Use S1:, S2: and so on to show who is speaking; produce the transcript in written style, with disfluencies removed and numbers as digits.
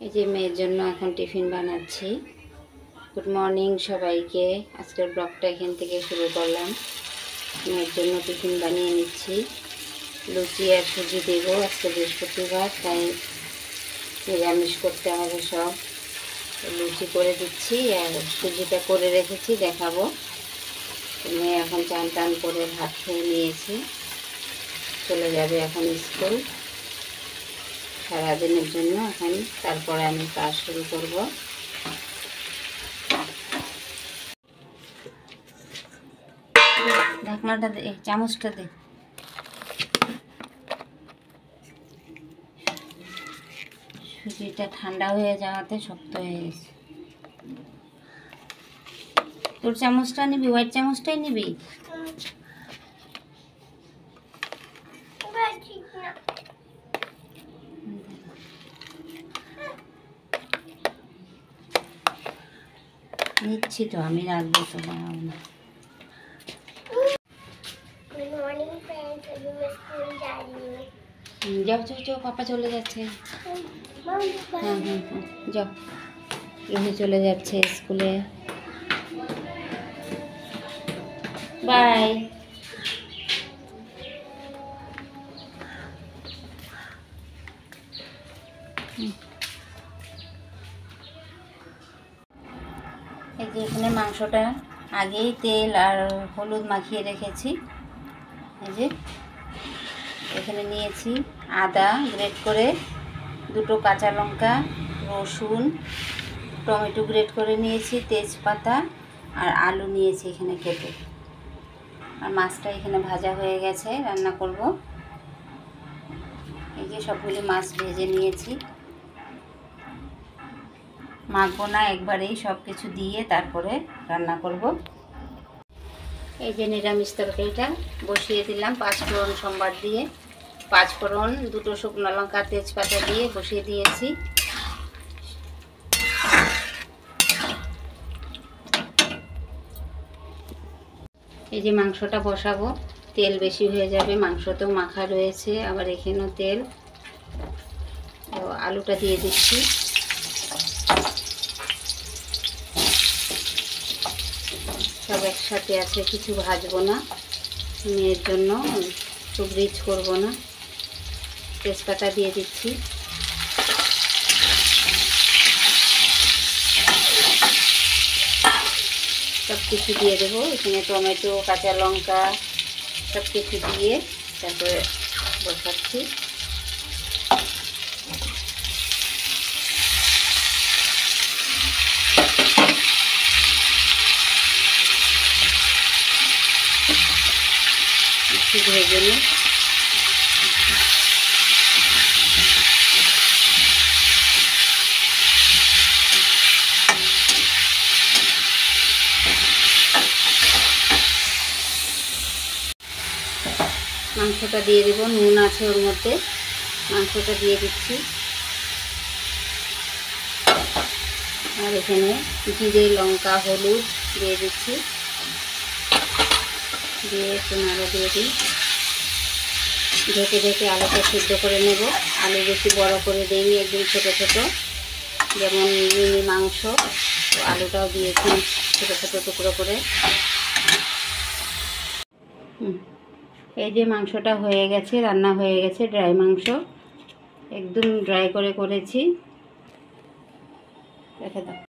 S1: এই যে মেয়ের জন্য এখন টিফিন বানাচ্ছি। গুড মর্নিং সবাইকে। আজকের ব্লগটা এখান থেকে শুরু করলাম। মেয়ের জন্য টিফিন বানিয়ে নিচ্ছি। লুচি আর সুজি দেবো। আজকে বৃহস্পতিবার, তাই নিরামিষ করতে হবে সব। লুচি করে দিচ্ছি আর সুজিটা করে রেখেছি, দেখাবো। মেয়ে এখন চান টান করে ভাত খেয়ে নিয়েছে, চলে যাবে এখন স্কুল সারাদিনের জন্য। এখন তারপরে আমি কাজ শুরু করব। ঢাকনাটা দে, চামচটা দে। সুজিটা ঠান্ডা হয়ে যাওয়াতে শক্ত হয়ে গেছে। তোর চামচটা নিবি? হোয়াইট চামচটাই নিবি? নিচ্ছি তো, আমি রাখবো তো, বানাবো না। যাও যাও যাও, পাপা চলে যাচ্ছে। হ্যাঁ হ্যাঁ হ্যাঁ, যাও। রুহি চলে যাচ্ছে স্কুলে। বাই। এই যে এখানে মাংসটা আগেই তেল আর হলুদ মাখিয়ে রেখেছি। এই যে এখানে নিয়েছি আদা গ্রেট করে, দুটো কাঁচা লঙ্কা, রসুন, টমেটো গ্রেট করে নিয়েছি, তেজপাতা আর আলু নিয়েছি এখানে কেটে। আর মাছটা এখানে ভাজা হয়ে গেছে, রান্না করব। এই যে সবগুলি মাছ ভেজে নিয়েছি। মাখবো না, একবারেই সব কিছু দিয়ে তারপরে রান্না করব। এই যে নিরামিষ তরকারিটা বসিয়ে দিলাম, 5 ফোড়ন সম্বার দিয়ে, 5 ফোড়ন, দুটো শুকনো লঙ্কা, তেজপাতা দিয়ে বসিয়ে দিয়েছি। এই যে মাংসটা বসাবো, তেল বেশি হয়ে যাবে, মাংসতেও মাখা রয়েছে, আবার এখানেও তেল। তো আলুটা দিয়ে দিচ্ছি। সব একসাথে আছে, কিছু ভাজবো না, মেয়ের জন্য খুব রিচ করবো না। তেজপাতা দিয়ে দিচ্ছি। সব কিছু দিয়ে দেবো এখানে, টমেটো, কাঁচা লঙ্কা সব কিছু দিয়ে তারপরে বসাচ্ছি। একটু ভেজে নিই। মাংসটা দিয়ে দেবো, নুন আছে ওর মধ্যে, মাংসটা দিয়ে দিচ্ছি। আর এখানে জিরে, লঙ্কা, হলুদ দিয়ে দিচ্ছি, দিয়ে একটু নাড়া দিয়ে দিই। ঢেকে ঢেকে আলুটা সিদ্ধ করে নেব। আলু বেশি বড় করে দিইনি, একদম ছোটো ছোটো, যেমন মিনি মাংস। তো আলুটাও দিয়েছি ছোটো ছোটো টুকরো করে। এই যে মাংসটা হয়ে গেছে, রান্না হয়ে গেছে, ড্রাই মাংস, একদম ড্রাই করে করেছি। রেখে দাও।